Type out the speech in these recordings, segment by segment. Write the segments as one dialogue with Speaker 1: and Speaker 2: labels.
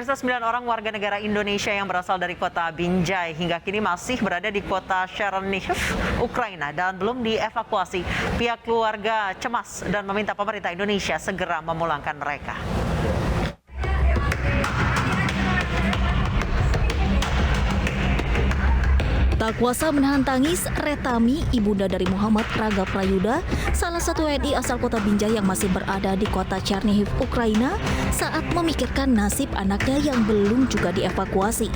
Speaker 1: Pemirsa, 9 orang warga negara Indonesia yang berasal dari kota Binjai hingga kini masih berada di kota Chernihiv, Ukraina dan belum dievakuasi. Pihak keluarga cemas dan meminta pemerintah Indonesia segera memulangkan mereka.
Speaker 2: Tak kuasa menahan tangis, Retami, ibunda dari Muhammad Raga Prayuda, salah satu WNI asal kota Binjai yang masih berada di kota Chernihiv, Ukraina, saat memikirkan nasib anaknya yang belum juga dievakuasi.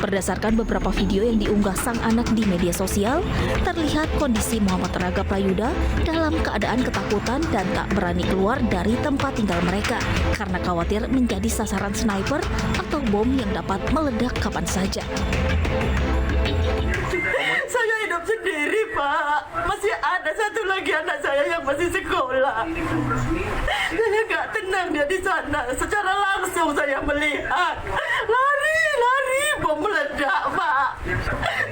Speaker 2: Berdasarkan beberapa video yang diunggah sang anak di media sosial, terlihat kondisi Muhammad Raga Prayuda dalam keadaan ketakutan dan tak berani keluar dari tempat tinggal mereka karena khawatir menjadi sasaran sniper atau bom yang dapat meledak kapan saja.
Speaker 3: Saya hidup sendiri, Pak. Masih ada satu lagi anak saya yang masih sekolah. Saya nggak tenang dia di sana. Secara langsung saya melihat lari, bom meledak, Pak.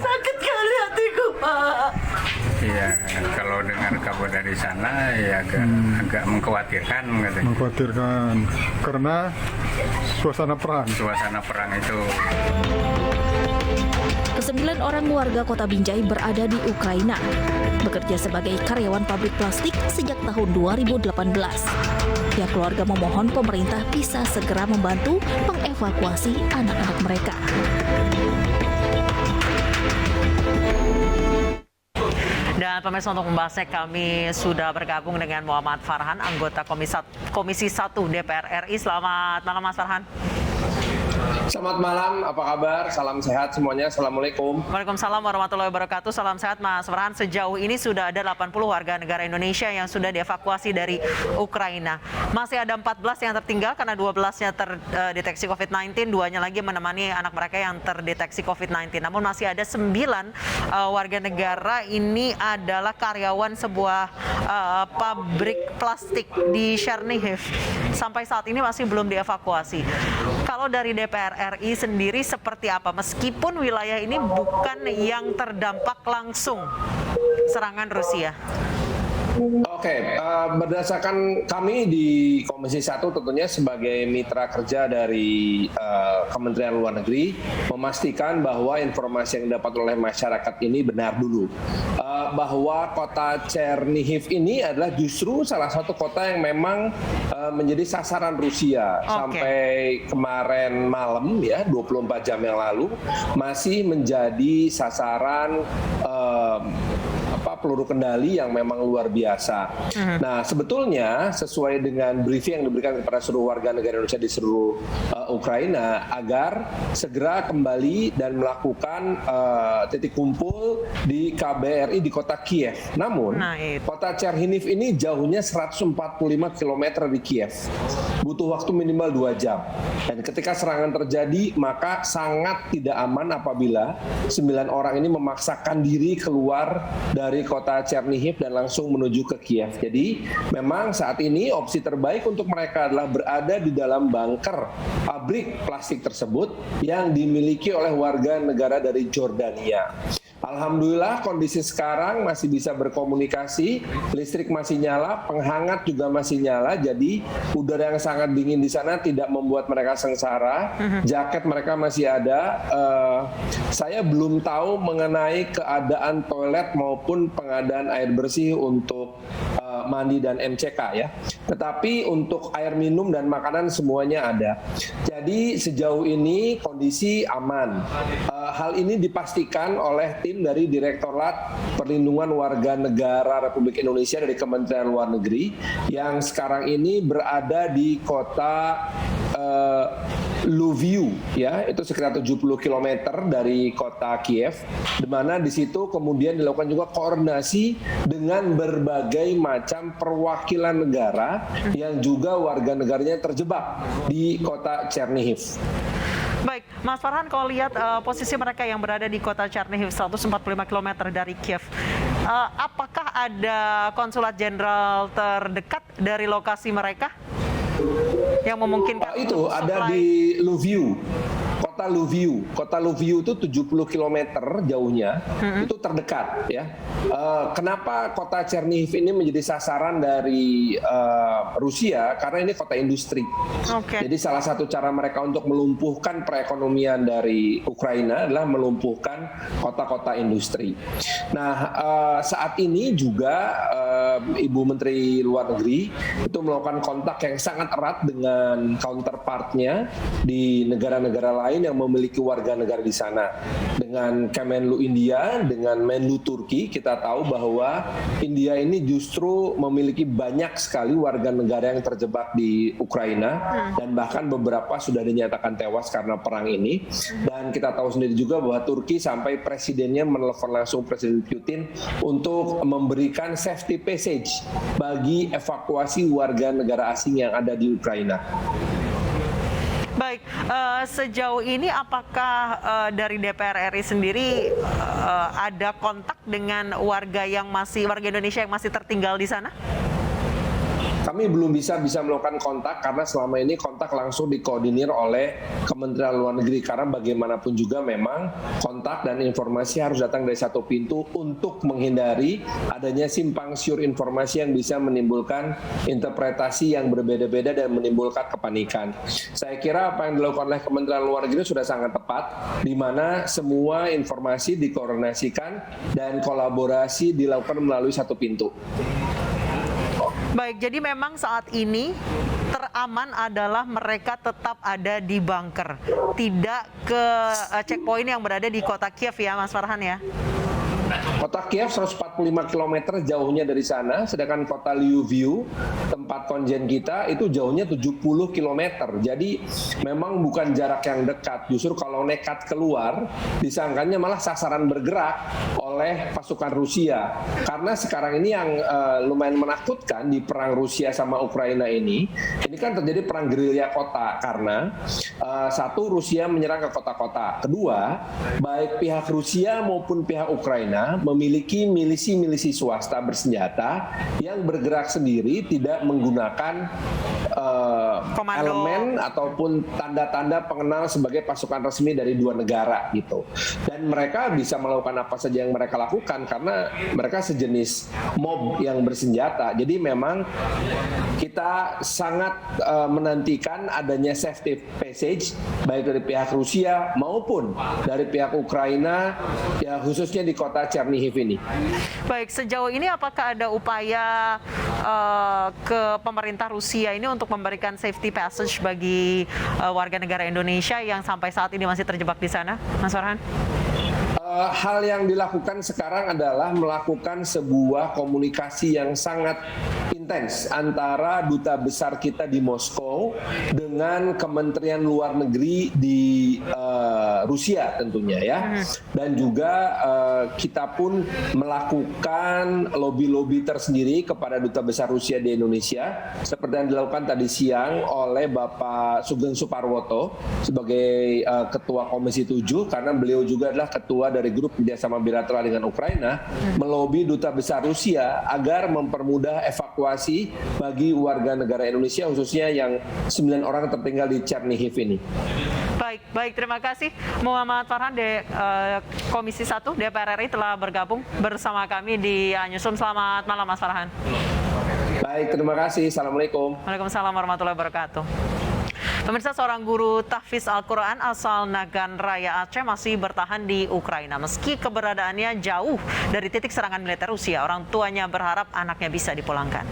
Speaker 3: Sakit kali hatiku, Pak.
Speaker 4: Iya, kalau dengar kabar dari sana ya agak mengkhawatirkan.
Speaker 5: Mengkhawatirkan karena suasana perang.
Speaker 4: Suasana perang itu.
Speaker 2: Kesembilan orang warga kota Binjai berada di Ukraina, bekerja sebagai karyawan pabrik plastik sejak tahun 2018. Pihak keluarga memohon pemerintah bisa segera membantu mengevakuasi anak-anak mereka.
Speaker 1: Dan pemirsa, untuk membahasnya kami sudah bergabung dengan Muhammad Farhan, anggota Komisi 1 DPR RI. Selamat malam, Mas Farhan.
Speaker 6: Selamat malam, apa kabar? Salam sehat semuanya, Assalamualaikum.
Speaker 1: Waalaikumsalam warahmatullahi wabarakatuh. Salam sehat, Mas Farhan. Sejauh ini sudah ada 80 warga negara Indonesia yang sudah dievakuasi dari Ukraina. Masih ada 14 yang tertinggal karena 12-nya terdeteksi COVID-19, 2-nya lagi menemani anak mereka yang terdeteksi COVID-19. Namun masih ada 9 warga negara ini adalah karyawan sebuah pabrik plastik di Chernihiv. Sampai saat ini masih belum dievakuasi. Kalau dari DPR RI sendiri seperti apa? Meskipun wilayah ini bukan yang terdampak langsung serangan Rusia.
Speaker 6: Oke, berdasarkan kami di Komisi 1 tentunya sebagai mitra kerja dari Kementerian Luar Negeri memastikan bahwa informasi yang didapat oleh masyarakat ini benar dulu. Bahwa kota Chernihiv ini adalah justru salah satu kota yang memang menjadi sasaran Rusia. Sampai kemarin malam ya, 24 jam yang lalu masih menjadi sasaran peluru kendali yang memang luar biasa. Nah, sebetulnya sesuai dengan briefing yang diberikan kepada seluruh warga negara Indonesia di seluruh Ukraina agar segera kembali dan melakukan titik kumpul di KBRI di kota Kiev. Namun, kota Chernihiv ini jauhnya 145 km di Kiev. Butuh waktu minimal 2 jam. Dan ketika serangan terjadi, maka sangat tidak aman apabila 9 orang ini memaksakan diri keluar dari kota Chernihiv dan langsung menuju ke Kiev. Jadi memang saat ini opsi terbaik untuk mereka adalah berada di dalam bunker pabrik plastik tersebut yang dimiliki oleh warga negara dari Jordania. Alhamdulillah kondisi sekarang masih bisa berkomunikasi, listrik masih nyala, penghangat juga masih nyala, jadi udara yang sangat dingin di sana tidak membuat mereka sengsara, jaket mereka masih ada. Saya belum tahu mengenai keadaan toilet maupun pengadaan air bersih untuk mandi dan MCK ya. Tetapi untuk air minum dan makanan semuanya ada. Jadi sejauh ini kondisi aman. Hal ini dipastikan oleh tim dari Direktorat Perlindungan Warga Negara Republik Indonesia dari Kementerian Luar Negeri yang sekarang ini berada di kota Lviv ya, itu sekitar 70 km dari kota Kiev, di mana di situ kemudian dilakukan juga koordinasi dengan berbagai macam perwakilan negara yang juga warga negaranya terjebak di kota Chernihiv.
Speaker 1: Baik, Mas Farhan, kalau lihat posisi mereka yang berada di kota Chernihiv 145 km dari Kiev, apakah ada konsulat jenderal terdekat dari lokasi mereka yang memungkinkan
Speaker 6: itu ada di Lviv. kota Lviv. Kota Lviv itu 70 km jauhnya, itu terdekat ya. Kenapa kota Chernihiv ini menjadi sasaran dari Rusia? Karena ini kota industri. Jadi salah satu cara mereka untuk melumpuhkan perekonomian dari Ukraina adalah melumpuhkan kota-kota industri. Nah, saat ini juga Ibu Menteri Luar Negeri itu melakukan kontak yang sangat erat dengan counterpartnya di negara-negara lain yang memiliki warga negara di sana. Dengan Kemenlu India, dengan Menlu Turki, kita tahu bahwa India ini justru memiliki banyak sekali warga negara yang terjebak di Ukraina dan bahkan beberapa sudah dinyatakan tewas karena perang ini. Dan kita tahu sendiri juga bahwa Turki sampai presidennya menelpon langsung Presiden Putin untuk memberikan safety passage bagi evakuasi warga negara asing yang ada di Ukraina.
Speaker 1: Baik, sejauh ini apakah dari DPR RI sendiri ada kontak dengan warga Indonesia yang masih tertinggal di sana?
Speaker 6: Kami belum bisa melakukan kontak karena selama ini kontak langsung dikoordinir oleh Kementerian Luar Negeri, karena bagaimanapun juga memang kontak dan informasi harus datang dari satu pintu untuk menghindari adanya simpang siur informasi yang bisa menimbulkan interpretasi yang berbeda-beda dan menimbulkan kepanikan. Saya kira apa yang dilakukan oleh Kementerian Luar Negeri sudah sangat tepat, di mana semua informasi dikoordinasikan dan kolaborasi dilakukan melalui satu pintu.
Speaker 1: Baik, jadi memang saat ini teraman adalah mereka tetap ada di bunker, tidak ke checkpoint yang berada di kota Kiev ya, Mas Farhan ya?
Speaker 6: Kota Kiev 145 km jauhnya dari sana, sedangkan kota Lviv, tempat konjen kita, itu jauhnya 70 km. Jadi memang bukan jarak yang dekat. Justru kalau nekat keluar, disangkanya malah sasaran bergerak oleh pasukan Rusia. Karena sekarang ini yang lumayan menakutkan di perang Rusia sama Ukraina ini kan terjadi perang gerilya kota. Karena satu, Rusia menyerang ke kota-kota. Kedua, baik pihak Rusia maupun pihak Ukraina memiliki milisi-milisi swasta bersenjata yang bergerak sendiri, tidak menggunakan elemen ataupun tanda-tanda pengenal sebagai pasukan resmi dari dua negara gitu. Dan mereka bisa melakukan apa saja yang mereka lakukan karena mereka sejenis mob yang bersenjata. Jadi memang kita sangat menantikan adanya safety passage baik dari pihak Rusia maupun dari pihak Ukraina, ya khususnya di kota Chernihiv ini.
Speaker 1: Baik, sejauh ini apakah ada upaya ke pemerintah Rusia ini untuk memberikan safety passage bagi warga negara Indonesia yang sampai saat ini masih terjebak di sana, Mas Farhan?
Speaker 6: Hal yang dilakukan sekarang adalah melakukan sebuah komunikasi yang sangat intens antara duta besar kita di Moskow dengan Kementerian Luar Negeri di Rusia tentunya ya. Dan juga kita pun melakukan lobby-lobby tersendiri kepada duta besar Rusia di Indonesia seperti yang dilakukan tadi siang oleh Bapak Sugeng Suparwoto sebagai Ketua Komisi 7, karena beliau juga adalah ketua dari grup kerjasama bilateral dengan Ukraina, melobi duta besar Rusia agar mempermudah evakuasi bagi warga negara Indonesia khususnya yang 9 orang tertinggal di Chernihiv ini.
Speaker 1: Baik, terima kasih Muhammad Farhan, Komisi 1 DPR RI telah bergabung bersama kami di Newsroom. Selamat malam Mas Farhan.
Speaker 6: Baik, terima kasih. Assalamualaikum.
Speaker 1: Waalaikumsalam warahmatullahi wabarakatuh. Pemirsa, seorang guru tahfiz Al-Quran asal Nagan Raya Aceh masih bertahan di Ukraina. Meski keberadaannya jauh dari titik serangan militer Rusia, orang tuanya berharap anaknya bisa dipulangkan.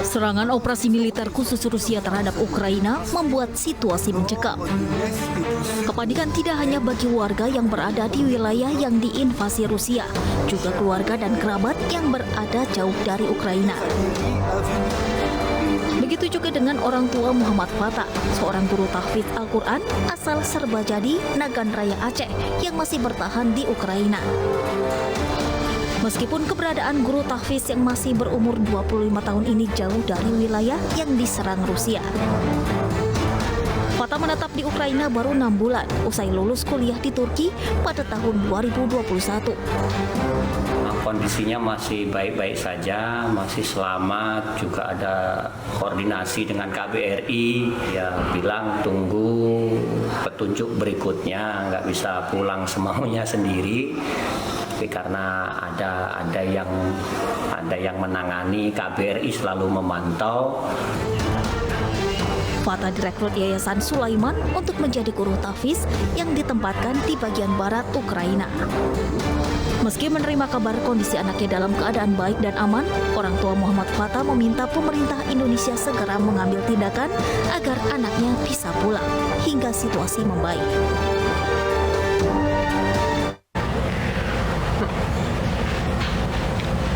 Speaker 2: Serangan operasi militer khusus Rusia terhadap Ukraina membuat situasi mencekam. Kepanikan tidak hanya bagi warga yang berada di wilayah yang diinvasi Rusia, juga keluarga dan kerabat yang berada jauh dari Ukraina. Begitu juga dengan orang tua Muhammad Fatah, seorang guru tahfiz Al-Quran asal Serbajadi, Nagan Raya Aceh yang masih bertahan di Ukraina. Meskipun keberadaan guru tahfiz yang masih berumur 25 tahun ini jauh dari wilayah yang diserang Rusia, Fatah menetap di Ukraina baru 6 bulan usai lulus kuliah di Turki pada tahun 2021.
Speaker 7: Kondisinya masih baik-baik saja, masih selamat, juga ada koordinasi dengan KBRI, ya bilang tunggu petunjuk berikutnya, nggak bisa pulang semaunya sendiri. Tapi karena ada yang menangani, KBRI selalu memantau.
Speaker 2: Fatah direkrut Yayasan Sulaiman untuk menjadi guru tahfiz yang ditempatkan di bagian barat Ukraina. Meski menerima kabar kondisi anaknya dalam keadaan baik dan aman, orang tua Muhammad Fatah meminta pemerintah Indonesia segera mengambil tindakan agar anaknya bisa pulang hingga situasi membaik.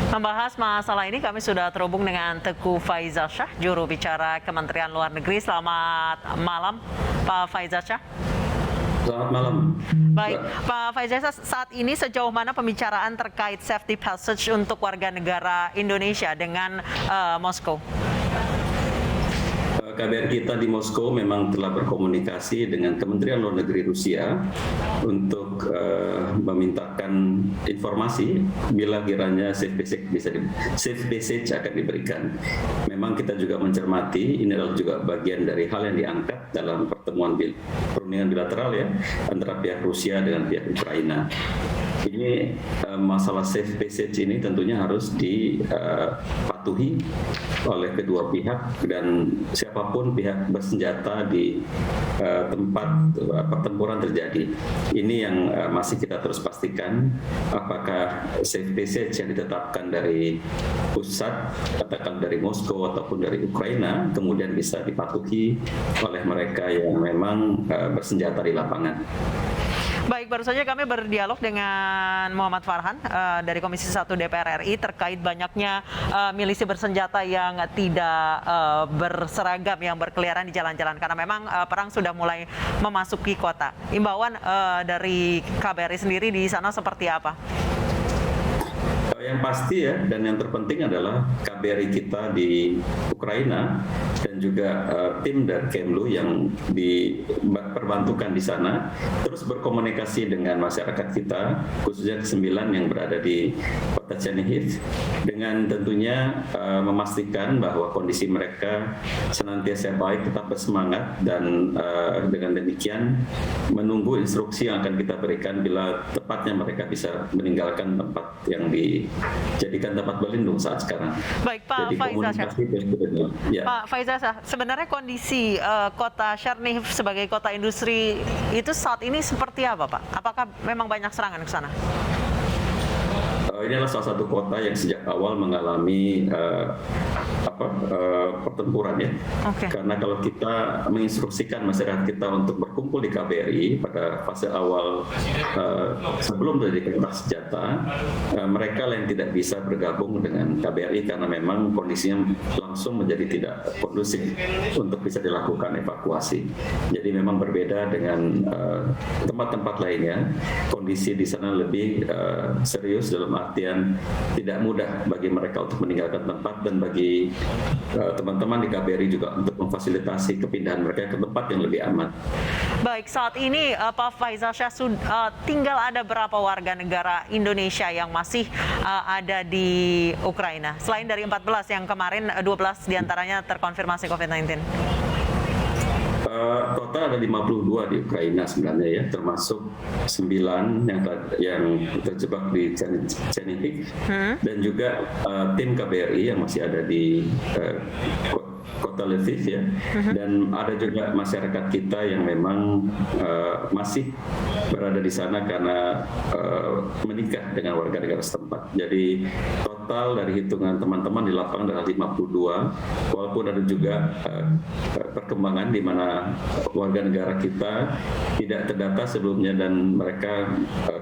Speaker 1: Membahas masalah ini kami sudah terhubung dengan Teguh Faizal Shah, juru bicara Kementerian Luar Negeri. Selamat malam, Pak Faizal Shah.
Speaker 8: Selamat malam.
Speaker 1: Baik, Pak Faizal Shah, saat ini sejauh mana pembicaraan terkait safety passage untuk warga negara Indonesia dengan Moskow?
Speaker 8: KBRI kita di Moskow memang telah berkomunikasi dengan Kementerian Luar Negeri Rusia untuk memintakan informasi bila kiranya safe passage akan diberikan. Memang kita juga mencermati ini adalah juga bagian dari hal yang diangkat dalam perundingan bilateral ya antara pihak Rusia dengan pihak Ukraina. Ini masalah safe passage ini tentunya harus dipatuhi oleh kedua pihak dan siapapun pihak bersenjata di tempat pertempuran terjadi. Ini yang masih kita terus pastikan apakah safe passage yang ditetapkan dari pusat, katakan dari Moskow ataupun dari Ukraina, kemudian bisa dipatuhi oleh mereka yang memang bersenjata di lapangan.
Speaker 1: Baik, baru saja kami berdialog dengan Muhammad Farhan dari Komisi 1 DPR RI terkait banyaknya milisi bersenjata yang tidak berseragam yang berkeliaran di jalan-jalan karena memang perang sudah mulai memasuki kota. Imbauan dari KBRI sendiri di sana seperti apa?
Speaker 8: Yang pasti ya, dan yang terpenting adalah KBRI kita di Ukraina dan juga tim dari Kemlu yang diperbantukan di sana terus berkomunikasi dengan masyarakat kita, khususnya ke-9 yang berada di kota Chernihiv, dengan tentunya memastikan bahwa kondisi mereka senantiasa baik, tetap bersemangat, dan dengan demikian menunggu instruksi yang akan kita berikan bila tepatnya mereka bisa meninggalkan tempat yang dijadikan tempat berlindung saat sekarang.
Speaker 1: Baik, Pak Faizal Shah. Ya. Pak Faizal Shah, sebenarnya kondisi kota Chernihiv sebagai kota industri itu saat ini seperti apa, Pak? Apakah memang banyak serangan ke sana?
Speaker 8: Ini adalah salah satu kota yang sejak awal mengalami pertempuran ya. Okay. Karena kalau kita menginstruksikan masyarakat kita untuk berkumpul di KBRI pada fase awal sebelum terjadi kontak senjata, mereka yang tidak bisa bergabung dengan KBRI karena memang kondisinya langsung menjadi tidak kondusif untuk bisa dilakukan evakuasi. Jadi memang berbeda dengan tempat-tempat lainnya. Kondisi di sana lebih serius dalam artian tidak mudah bagi mereka untuk meninggalkan tempat dan bagi teman-teman di KBRI juga untuk memfasilitasi kepindahan mereka ke tempat yang lebih aman.
Speaker 1: Baik, saat ini Pak Faizal Shah, tinggal ada berapa warga negara Indonesia yang masih ada di Ukraina? Selain dari 14 yang kemarin 12 diantaranya terkonfirmasi COVID-19.
Speaker 8: Total ada 52 di Ukraina sebenarnya ya, termasuk 9 yang terjebak di Chernihiv dan juga tim KBRI yang masih ada di kota Lviv ya, dan ada juga masyarakat kita yang memang masih berada di sana karena menikah dengan warga negara setempat. Jadi total dari hitungan teman-teman di lapangan adalah 52, walaupun ada juga perkembangan di mana warga negara kita tidak terdata sebelumnya dan mereka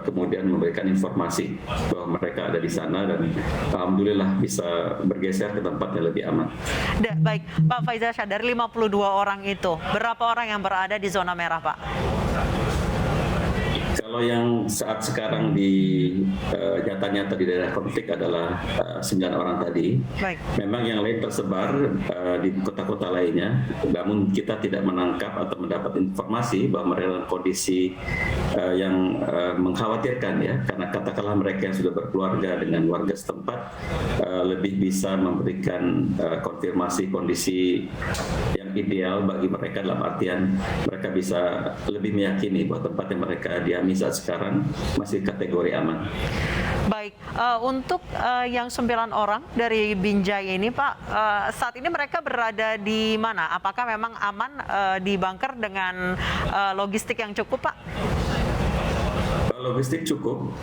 Speaker 8: kemudian memberikan informasi bahwa mereka ada di sana dan alhamdulillah bisa bergeser ke tempat yang lebih aman.
Speaker 1: Baik, Pak Faizal Shah, dari 52 orang itu, berapa orang yang berada di zona merah, Pak?
Speaker 8: Kalau Kalau yang saat sekarang nyata-nyata di daerah konflik adalah 9 orang tadi.
Speaker 1: Baik.
Speaker 8: Memang yang lain tersebar di kota-kota lainnya, namun kita tidak menangkap atau mendapat informasi bahwa mereka dalam kondisi yang mengkhawatirkan ya, karena katakanlah mereka yang sudah berkeluarga dengan warga setempat lebih bisa memberikan konfirmasi kondisi yang ideal bagi mereka, dalam artian mereka bisa lebih meyakini bahwa tempat yang mereka diami saat sekarang masih kategori aman.
Speaker 1: Baik, untuk yang 9 orang dari Binjai ini Pak, saat ini mereka berada di mana? Apakah memang aman di bunker dengan logistik yang cukup Pak?
Speaker 8: Logistik cukup,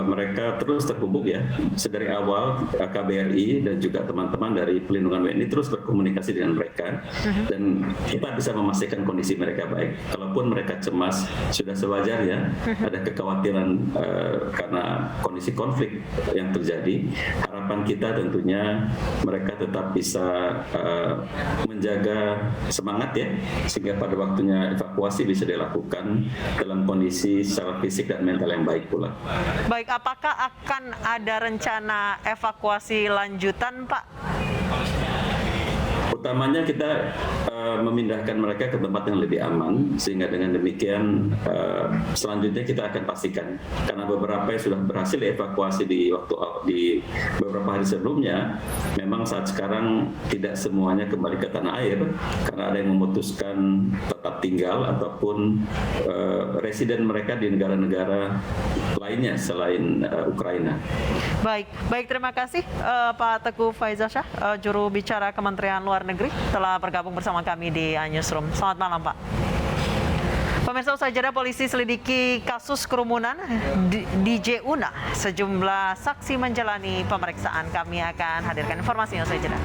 Speaker 8: mereka terus terhubung ya. Sedari awal KBRI dan juga teman-teman dari pelindungan WNI terus berkomunikasi dengan mereka dan kita bisa memastikan kondisi mereka baik. Kalaupun mereka cemas, sudah sewajarnya ada kekhawatiran karena kondisi konflik yang terjadi. Harapan kita tentunya mereka tetap bisa menjaga semangat ya, sehingga pada waktunya evakuasi bisa dilakukan dalam kondisi secara fisik dan mental yang baik pula.
Speaker 1: Baik, apakah akan ada rencana evakuasi lanjutan, Pak?
Speaker 8: Utamanya kita memindahkan mereka ke tempat yang lebih aman, sehingga dengan demikian selanjutnya kita akan pastikan, karena beberapa yang sudah berhasil dievakuasi di beberapa hari sebelumnya, memang saat sekarang tidak semuanya kembali ke tanah air karena ada yang memutuskan tetap tinggal ataupun residen mereka di negara-negara lainnya selain Ukraina.
Speaker 1: Baik, terima kasih Pak Teguh Faizasyah, juru bicara Kementerian Luar Negeri, telah bergabung bersama kami di Newsroom. Selamat malam, Pak. Pemirsa, usai jeda polisi selidiki kasus kerumunan di Jeuna. Sejumlah saksi menjalani pemeriksaan. Kami akan hadirkan informasinya usai jeda.